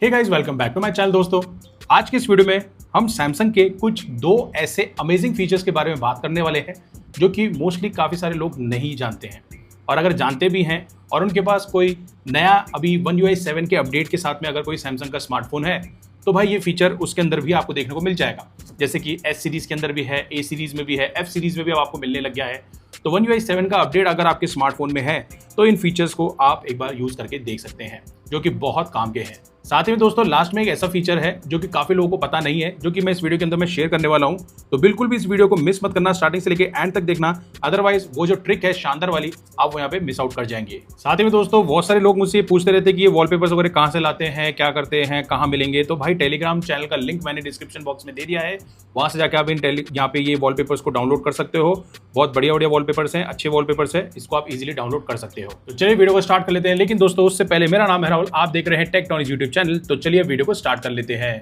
Hey guys, welcome back to my channel. दोस्तों, आज के इस वीडियो में हम सैमसंग के कुछ दो ऐसे अमेजिंग फीचर्स के बारे में बात करने वाले हैं जो कि मोस्टली काफ़ी सारे लोग नहीं जानते हैं, और अगर जानते भी हैं और उनके पास कोई नया अभी One UI 7 के अपडेट के साथ में अगर कोई सैमसंग का स्मार्टफोन है तो भाई ये फीचर उसके अंदर भी आपको देखने को मिल जाएगा। जैसे कि S सीरीज़ के अंदर भी है, A सीरीज़ में भी है, F सीरीज़ में भी अब आपको मिलने लग गया है। तो One UI 7 का अपडेट अगर आपके स्मार्टफोन में है तो इन फीचर्स को आप एक बार यूज़ करके देख सकते हैं, जो कि बहुत काम के हैं। साथ ही में दोस्तों, लास्ट में एक ऐसा फीचर है जो कि काफ़ी लोगों को पता नहीं है, जो कि मैं इस वीडियो के अंदर मैं शेयर करने वाला हूं। तो बिल्कुल भी इस वीडियो को मिस मत करना, स्टार्टिंग से लेके एंड तक देखना, अदरवाइज वो जो ट्रिक है शानदार वाली, आप वो यहाँ पे मिस आउट कर जाएंगे। साथ ही में दोस्तों, बहुत सारे लोग मुझसे पूछते रहते हैं कि ये वॉलपेपर्स वगैरह कहाँ से लाते हैं, क्या करते हैं, कहाँ मिलेंगे। तो भाई टेलीग्राम चैनल का लिंक मैंने डिस्क्रिप्शन बॉक्स में दे दिया है, वहाँ से जाकर आप यहाँ पे ये वॉलपेपर्स को डाउनलोड कर सकते हो। बहुत बढ़िया बढ़िया वॉलपेपर्स हैं, अच्छे वॉलपेपर्स हैं, इसको आप इजीली डाउनलोड कर सकते हो। तो चलिए वीडियो को स्टार्ट कर लेते हैं। लेकिन दोस्तों, उससे पहले मेरा नाम है राहुल, आप देख रहे हैं टेक्नोलॉजी यूट्यूब चैनल। तो चलिए वीडियो को स्टार्ट कर लेते हैं।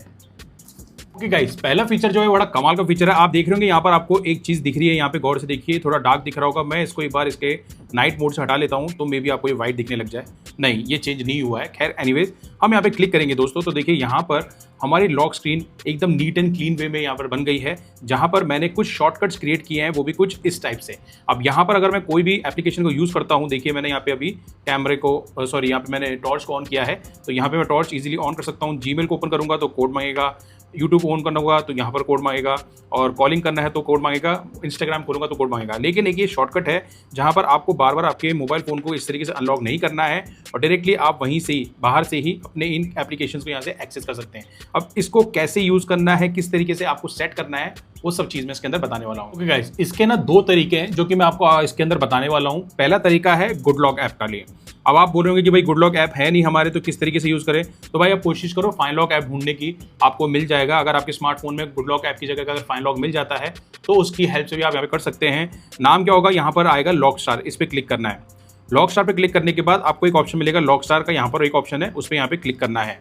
ओके गाइस, पहला फीचर जो है बड़ा कमाल का फीचर है। आप देख रहे होंगे यहाँ पर आपको एक चीज दिख रही है, यहाँ पे गौर से देखिए, थोड़ा डार्क दिख रहा होगा। मैं इसको एक बार इसके नाइट मोड से हटा लेता हूँ तो मे बी आपको ये व्हाइट दिखने लग जाए। नहीं, ये चेंज नहीं हुआ है। खैर एनीवेज, हम यहाँ पे क्लिक करेंगे दोस्तों तो देखिए यहाँ पर हमारी लॉक स्क्रीन एकदम नीट एंड क्लीन वे में यहाँ पर बन गई है, जहाँ पर मैंने कुछ शॉर्टकट्स क्रिएट किए हैं, वो भी कुछ इस टाइप से। अब यहाँ पर अगर मैं कोई भी एप्लीकेशन को यूज़ करता हूँ, देखिए मैंने यहाँ पे अभी कैमरे को सॉरी यहाँ पे मैंने टॉर्च को ऑन किया है, तो यहाँ पे मैं टॉर्च इजीली ऑन कर सकता हूँ। जीमेल को ओपन करूँगा तो कोड मांगेगा, यूट्यूब ऑन करना होगा तो यहाँ पर कोड मांगेगा, और कॉलिंग करना है तो कोड मांगेगा, इंस्टाग्राम खोलूंगा तो कोड मांगेगा। लेकिन एक ये शॉर्टकट है जहाँ पर आपको बार बार आपके मोबाइल फ़ोन को इस तरीके से अनलॉक नहीं करना है, और डायरेक्टली आप वहीं से ही बाहर से ही अपने इन एप्लीकेशंस को यहाँ से एक्सेस कर सकते हैं। अब इसको कैसे यूज़ करना है, किस तरीके से आपको सेट करना है, वो सब चीज़ मैं इसके अंदर बताने वाला हूँ। ओके गाइस, इसके ना दो तरीके हैं जो कि मैं आपको इसके अंदर बताने वाला हूँ। पहला तरीका है गुड लॉक ऐप का लिए। अब आप बोल रहे होंगे कि भाई गुड लॉक ऐप है नहीं हमारे, तो किस तरीके से यूज़ करें। तो भाई आप कोशिश करो फाइन लॉक ऐप ढूंढने की, आपको मिल जाएगा। अगर आपके स्मार्टफोन में गुड लॉक ऐप की जगह अगर फाइन लॉक मिल जाता है तो उसकी हेल्प से भी आप यहाँ पे कर सकते हैं। नाम क्या होगा, यहाँ पर आएगा लॉक स्टार, इस पर क्लिक करना है। लॉक स्टार पर क्लिक करने के बाद आपको एक ऑप्शन मिलेगा लॉक स्टार का, यहाँ पर एक ऑप्शन है, उस पर यहाँ पे क्लिक करना है।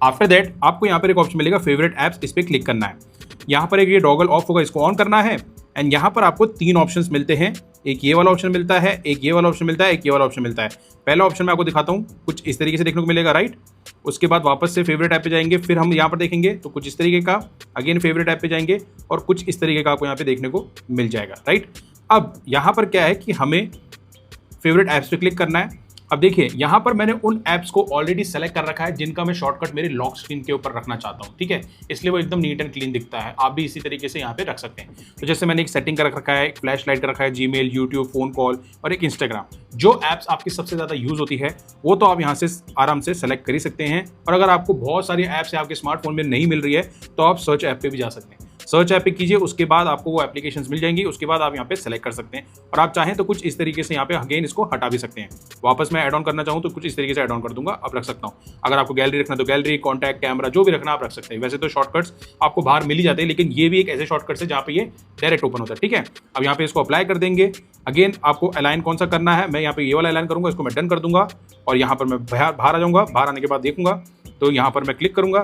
आफ्टर दैट आपको यहाँ पर एक ऑप्शन मिलेगा फेवरेट ऐप्स, इस पर क्लिक करना है। यहाँ पर एक ये डॉगल ऑफ होगा, इसको ऑन करना है। एंड यहाँ पर आपको तीन ऑप्शंस मिलते हैं, एक ये वाला ऑप्शन मिलता है, एक ये वाला ऑप्शन मिलता है, एक ये वाला ऑप्शन मिलता है। पहला ऑप्शन मैं आपको दिखाता हूँ, कुछ इस तरीके से देखने को मिलेगा, राइट। उसके बाद वापस से फेवरेट ऐप पे जाएंगे, फिर हम यहाँ पर देखेंगे तो कुछ इस तरीके का, अगेन फेवरेट ऐप पे जाएंगे और कुछ इस तरीके का आपको यहाँ पे देखने को मिल जाएगा, राइट। अब यहाँ पर क्या है कि हमें फेवरेट ऐप्स पे क्लिक करना है। अब देखिए यहाँ पर मैंने उन ऐप्स को ऑलरेडी सेलेक्ट कर रखा है जिनका मैं शॉर्टकट मेरे लॉक स्क्रीन के ऊपर रखना चाहता हूँ, ठीक है। इसलिए वो एकदम नीट एंड क्लीन दिखता है। आप भी इसी तरीके से यहाँ पे रख सकते हैं। तो जैसे मैंने एक सेटिंग कर रखा है, एक फ्लैश लाइट कर रखा है, जीमेल, यूट्यूब, फोन कॉल और एक इंस्टाग्राम। जो ऐप्स आपकी सबसे ज़्यादा यूज़ होती है वो तो आप यहाँ से आराम से सेलेक्ट कर ही सकते हैं। और अगर आपको बहुत सारी ऐप्स आपके स्मार्टफोन में नहीं मिल रही है तो आप सर्च ऐप पर भी जा सकते हैं। सर्च ऐप पे कीजिए, उसके बाद आपको वो एप्लीकेशंस मिल जाएंगी, उसके बाद आप यहाँ पे सेलेक्ट कर सकते हैं। और आप चाहें तो कुछ इस तरीके से यहाँ पे अगेन इसको हटा भी सकते हैं। वापस मैं ऐड ऑन करना चाहूँ तो कुछ इस तरीके से ऐड ऑन कर दूंगा, अब रख सकता हूँ। अगर आपको गैलरी रखना तो गैलरी, कॉन्टैक्ट, कैमरा, जो भी रखना आप रख सकते हैं। वैसे तो शॉर्टकट्स आपको बाहर मिल ही जाते हैं, लेकिन ये भी एक ऐसे शॉर्टकट्स है जहाँ पे ये डायरेक्ट ओपन होता है, ठीक है। अब यहाँ पे इसको अप्लाई कर देंगे। अगेन आपको अलाइन कौन सा करना है, मैं यहाँ पे ये वाला अलाइन करूँगा, इसको मैं डन कर दूंगा। और यहाँ पर मैं बाहर आ जाऊँगा, बाहर आने के बाद देखूंगा तो यहाँ पर मैं क्लिक करूँगा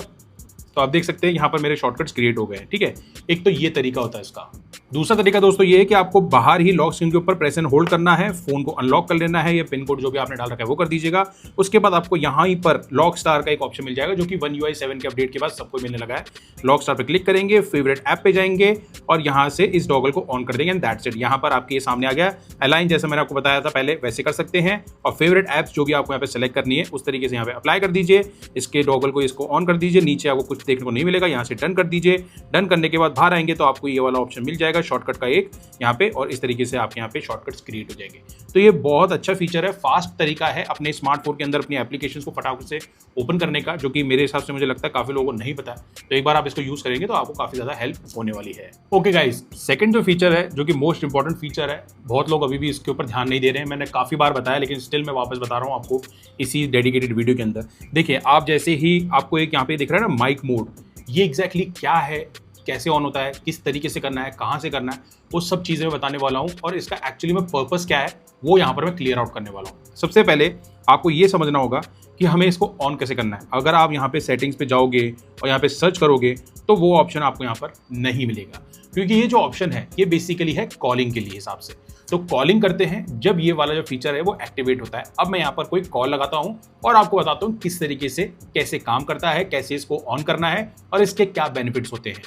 तो आप देख सकते हैं यहाँ पर मेरे शॉर्टकट्स क्रिएट हो गए हैं, ठीक है। एक तो ये तरीका होता है इसका। दूसरा तरीका दोस्तों ये है कि आपको बाहर ही लॉक स्क्रीन के ऊपर प्रेस एंड होल्ड करना है, फोन को अनलॉक कर लेना है, ये पिन कोड जो भी आपने डाल रखा है वो कर दीजिएगा। उसके बाद आपको यहाँ ही पर लॉक स्टार का एक ऑप्शन मिल जाएगा, जो कि One UI 7 के अपडेट के बाद सबको मिलने लगा है। लॉक स्टार पे क्लिक करेंगे, फेवरेट ऐप पे जाएंगे और यहाँ से इस डॉगल को ऑन कर देंगे एंड दैट्स इट। यहाँ पर आपके सामने आ गया अलाइन, जैसे मैंने आपको बताया था पहले वैसे कर सकते हैं। और फेवरेट ऐप्स जो भी आपको यहाँ पे सेलेक्ट करनी है उस तरीके से यहाँ पे अप्लाई कर दीजिए। इसके डॉगल को इसको ऑन कर दीजिए, नीचे आपको कुछ देखने को नहीं मिलेगा, यहाँ से डन कर दीजिए। डन करने के बाद बाहर आएंगे तो आपको ये वाला ऑप्शन मिल जाएगा शॉर्टकट का एक यहाँ पे, और इस तरीके से आपके यहाँ पे शॉर्टकट्स क्रिएट हो जाएंगे। तो ये बहुत अच्छा फीचर है, फास्ट तरीका है अपने स्मार्टफोन के अंदर अपनी एप्लीकेशंस को फटाफट से ओपन करने का, जो कि मेरे हिसाब से मुझे लगता है काफी लोगों को नहीं पता है। तो एक बार आप इसको यूज करेंगे तो आपको काफी ज्यादा हेल्प होने वाली है। ओके गाइस, सेकंड जो फीचर है, जो कि मोस्ट इंपॉर्टेंट फीचर है, बहुत लोग अभी भी इसके ऊपर ध्यान नहीं दे रहे हैं। मैंने काफी बार बताया, लेकिन स्टिल मैं वापस बता रहा हूँ आपको इसी डेडिकेटेड वीडियो के अंदर। देखिए, आप जैसे ही आपको एक यहाँ पे दिख रहा है ना माइक मोड, ये एग्जैक्टली क्या है, कैसे ऑन होता है, किस तरीके से करना है, कहाँ से करना है, वो सब चीज़ें मैं बताने वाला हूँ। और इसका एक्चुअली में पर्पस क्या है वो यहाँ पर मैं क्लियर आउट करने वाला हूँ। सबसे पहले आपको ये समझना होगा कि हमें इसको ऑन कैसे करना है। अगर आप यहाँ पे सेटिंग्स पे जाओगे और यहाँ पे सर्च करोगे तो वो ऑप्शन आपको यहाँ पर नहीं मिलेगा, क्योंकि ये जो ऑप्शन है ये बेसिकली है कॉलिंग के लिए हिसाब से। तो कॉलिंग करते हैं जब ये वाला जो फीचर है वो एक्टिवेट होता है। अब मैं यहाँ पर कोई कॉल लगाता हूँ और आपको बताता हूँ किस तरीके से कैसे काम करता है, कैसे इसको ऑन करना है और इसके क्या बेनिफिट्स होते हैं।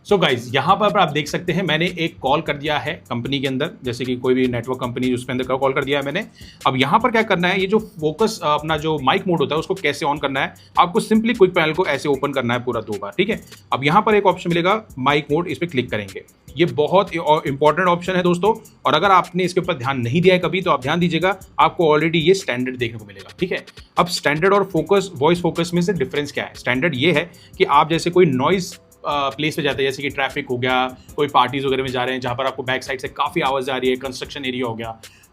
सो गाइज यहाँ पर आप देख सकते हैं मैंने एक कॉल कर दिया है कंपनी के अंदर, जैसे कि कोई भी नेटवर्क कंपनी उसके अंदर कॉल कर दिया है मैंने। अब यहाँ पर क्या करना है, ये जो फोकस अपना जो माइक मोड होता है उसको कैसे ऑन करना है, आपको सिंपली क्विक पैनल को ऐसे ओपन करना है पूरा 2 बार, ठीक है। अब यहाँ पर एक ऑप्शन मिलेगा माइक मोड, इस पर क्लिक करेंगे। ये बहुत इंपॉर्टेंट ऑप्शन है दोस्तों, और अगर आपने इसके ऊपर ध्यान नहीं दिया है कभी तो आप ध्यान दीजिएगा, आपको ऑलरेडी ये स्टैंडर्ड देखने को मिलेगा, ठीक है। अब स्टैंडर्ड और फोकस वॉइस फोकस में से डिफरेंस क्या है। स्टैंडर्ड ये है कि आप जैसे कोई नॉइज प्लेस पे जाते हैं, जैसे कि ट्रैफिक हो गया, कोई पार्टीज वगैरह में जा रहे हैं जहां पर आपको बैक साइड से काफ़ी आवाज़ आ रही है, कंस्ट्रक्शन एरिया हो गया,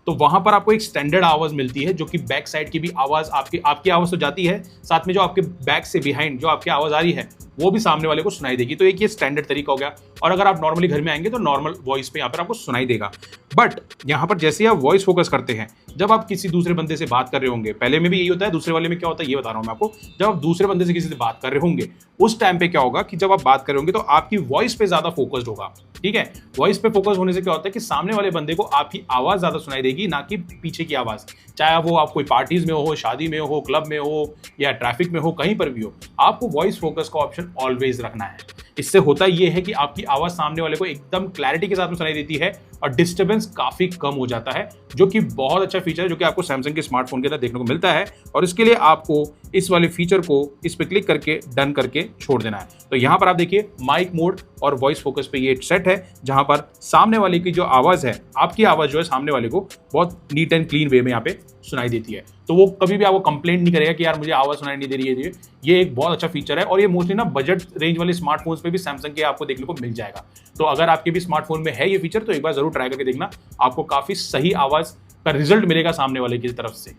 तो वहां पर आपको एक स्टैंडर्ड आवाज़ मिलती है जो कि बैक साइड की भी आवाज़ आपकी आवाज़ तो जाती है, साथ में जो आपके बैक से बिहाइंड जो आपकी आवाज़ आ रही है वो भी सामने वाले को सुनाई देगी। तो एक ये स्टैंडर्ड तरीका हो गया। और अगर आप नॉर्मली घर में आएंगे तो नॉर्मल वॉइस पे यहाँ पर आपको सुनाई देगा। बट यहाँ पर जैसे आप वॉइस फोकस करते हैं, जब आप किसी दूसरे बंदे से बात कर रहे होंगे, पहले में भी यही होता है, दूसरे वाले में क्या होता है ये बता रहा हूँ मैं आपको। जब आप दूसरे बंदे से किसी से बात कर रहे होंगे उस टाइम पे क्या होगा कि जब आप बात कर रहे होंगे तो आपकी वॉइस पे ज्यादा फोकस्ड होगा, ठीक है। वॉइस पे फोकस होने से क्या होता है कि सामने वाले बंदे को आपकी आवाज ज्यादा सुनाई देगी, ना कि पीछे की आवाज। चाहे वो आप कोई पार्टीज में हो, शादी में हो, क्लब में हो या ट्रैफिक में हो, कहीं पर भी हो, आपको वॉइस फोकस का ऑप्शन ऑलवेज रखना है। इससे होता ये है कि आपकी आवाज सामने वाले को एकदम क्लैरिटी के साथ में सुनाई देती है और डिस्टर्बेंस काफी कम हो जाता है, जो कि बहुत अच्छा फीचर है जो कि आपको सैमसंग के स्मार्टफोन के अंदर देखने को मिलता है। और इसके लिए आपको इस वाले फीचर को इस पे क्लिक करके डन करके छोड़ देना है। तो यहाँ पर आप देखिए माइक मोड और वॉइस फोकस पे ये सेट है, जहां पर सामने वाले की जो आवाज है, आपकी आवाज जो है सामने वाले को बहुत नीट एंड क्लीन वे में यहाँ पे सुनाई देती है। तो वो कभी भी आपको कंप्लेंट नहीं करेगा कि यार मुझे आवाज सुनाई नहीं दे रही है। ये एक बहुत अच्छा फीचर है और ये मोस्टली ना बजट रेंज वाले स्मार्टफोन्स पे भी सैमसंग के आपको देखने को मिल जाएगा। तो अगर आपके भी स्मार्टफोन में है ये फीचर तो एक बार जरूर ट्राई करके देखना, आपको काफी सही आवाज का रिजल्ट मिलेगा सामने वाले की तरफ से।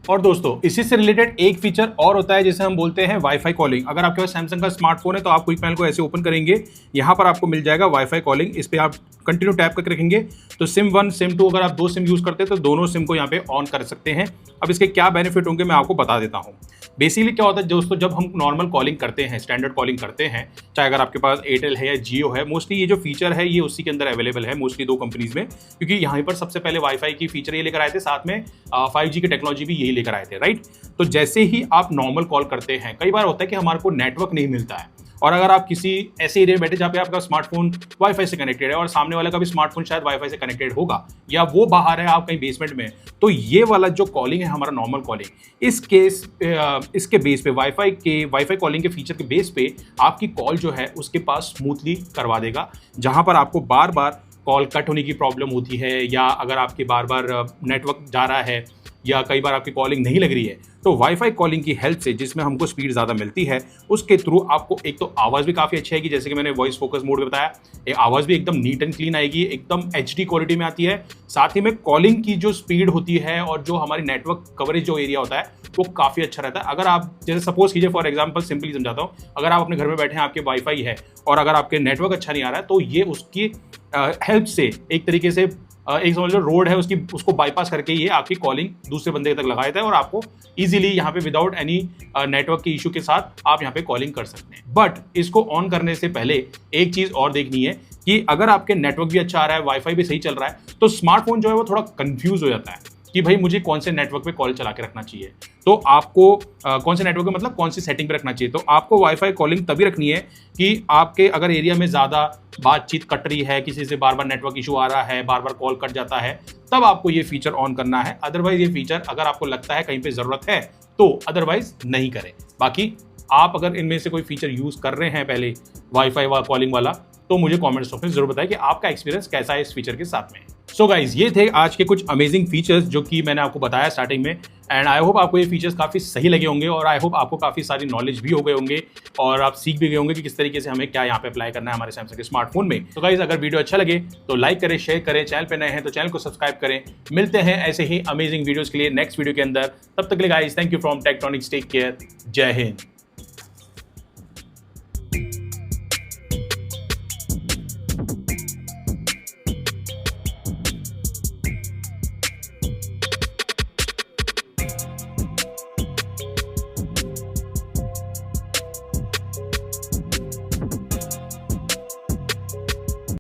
और दोस्तों इसी से रिलेटेड एक फीचर और होता है जिसे हम बोलते हैं वाईफाई कॉलिंग। अगर आपके पास सैमसंग का स्मार्टफोन है तो आप क्विक पैनल को ऐसे ओपन करेंगे, यहाँ पर आपको मिल जाएगा वाईफाई कॉलिंग। इस पे आप कंटिन्यू टैप करके रखेंगे तो सिम 1 सिम 2 अगर आप 2 सिम यूज करते हैं तो दोनों सिम को यहाँ पे ऑन कर सकते हैं। अब इसके क्या बेनिफिट होंगे मैं आपको बता देता हूँ। बेसिकली क्या होता है दोस्तों, जब हम नॉर्मल कॉलिंग करते हैं, स्टैंडर्ड कॉलिंग करते हैं, चाहे अगर आपके पास एयरटेल है या जियो है, मोस्टली ये जो फीचर है ये उसी के अंदर अवेलेबल है मोस्टली 2 कंपनीज में, क्योंकि यहाँ पर सबसे पहले वाईफाई की फीचर ये लेकर आए थे, साथ में 5G की टेक्नोलॉजी भी यही लेकर आए थे, राइट। तो जैसे ही आप नॉर्मल कॉल करते हैं, कई बार होता है कि हमारे को नेटवर्क नहीं मिलता है, और अगर आप किसी ऐसे एरिया में बैठे जहाँ पे आपका स्मार्टफोन वाईफाई से कनेक्टेड है और सामने वाला का भी स्मार्टफोन शायद वाईफाई से कनेक्टेड होगा, या वो बाहर है, आप कहीं बेसमेंट में, तो ये वाला जो कॉलिंग है हमारा नॉर्मल कॉलिंग, इसके बेस पे वाईफाई कॉलिंग के फीचर के बेस पे आपकी कॉल जो है उसके पास स्मूथली करवा देगा। जहाँ पर आपको बार बार कॉल कट होने की प्रॉब्लम होती है, या अगर आपके बार बार नेटवर्क जा रहा है, या कई बार आपकी कॉलिंग नहीं लग रही है, तो वाईफाई कॉलिंग की हेल्प से, जिसमें हमको स्पीड ज़्यादा मिलती है, उसके थ्रू आपको एक तो आवाज़ भी काफ़ी अच्छी आएगी, जैसे कि मैंने वॉइस फोकस मोड में बताया, एक आवाज़ भी एकदम नीट एंड क्लीन आएगी, एकदम HD क्वालिटी में आती है। साथ ही में कॉलिंग की जो स्पीड होती है और जो हमारी नेटवर्क कवरेज जो एरिया होता है वो काफ़ी अच्छा रहता है। अगर आप जैसे सपोज कीजिए, फॉर एग्जाम्पल सिंपली समझाता हूँ, अगर आप अपने घर में बैठे हैं, आपके वाईफाई है और अगर आपके नेटवर्क अच्छा नहीं आ रहा है, तो ये उसकी हेल्प से एक तरीके से एक समझ लो रोड है उसको बाईपास करके ये आपकी कॉलिंग दूसरे बंदे तक लगा देता है और आपको इजीली यहाँ पे विदाउट एनी नेटवर्क के इशू के साथ आप यहाँ पे कॉलिंग कर सकते हैं। बट इसको ऑन करने से पहले एक चीज और देखनी है कि अगर आपके नेटवर्क भी अच्छा आ रहा है, वाईफाई भी सही चल रहा है, तो स्मार्टफोन जो है वो थोड़ा कंफ्यूज हो जाता है कि भाई मुझे कौन से नेटवर्क पे कॉल चला के रखना चाहिए। तो आपको कौन से नेटवर्क पे मतलब कौन सी सेटिंग पे रखना चाहिए, तो आपको वाईफाई कॉलिंग तभी रखनी है कि आपके अगर एरिया में ज़्यादा बातचीत कट रही है, किसी से बार बार नेटवर्क इशू आ रहा है, बार बार कॉल कट जाता है, तब आपको ये फीचर ऑन करना है। अदरवाइज ये फीचर अगर आपको लगता है कहीं पे ज़रूरत है तो अदरवाइज नहीं करें। बाकी आप अगर इनमें से कोई फीचर यूज़ कर रहे हैं पहले वाईफाई कॉलिंग वाला, तो मुझे कमेंट सेक्शन में जरूर बताएं कि आपका एक्सपीरियंस कैसा है इस फीचर के साथ में। सो गाइज, ये थे आज के कुछ अमेजिंग फीचर्स जो कि मैंने आपको बताया स्टार्टिंग में, एंड आई होप आपको ये फीचर्स काफ़ी सही लगे होंगे और आई होप आपको काफ़ी सारी नॉलेज भी हो गए होंगे और आप सीख भी गए होंगे कि किस तरीके से हमें क्या यहाँ पे अप्लाई करना है हमारे सैमसंग के स्मार्टफोन में। तो गाइज, अगर वीडियो अच्छा लगे तो लाइक करें, शेयर करें, चैनल पे नए हैं तो चैनल को सब्सक्राइब करें। मिलते हैं ऐसे ही अमेजिंग वीडियोज़ के लिए नेक्स्ट वीडियो के अंदर। तब तक के लिए guys, thank you from Tektronix, take care, जय हिंद।